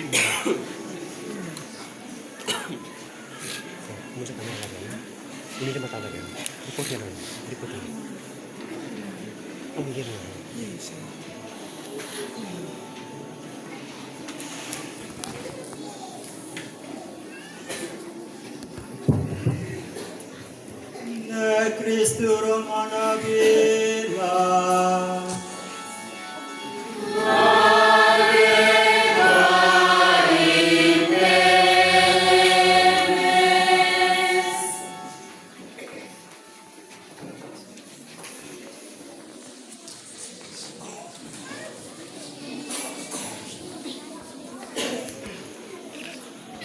Kemudian kami lagi. Ini dia mata lagi. Report ya, report. Oh, begini. Kristo Romana Gila.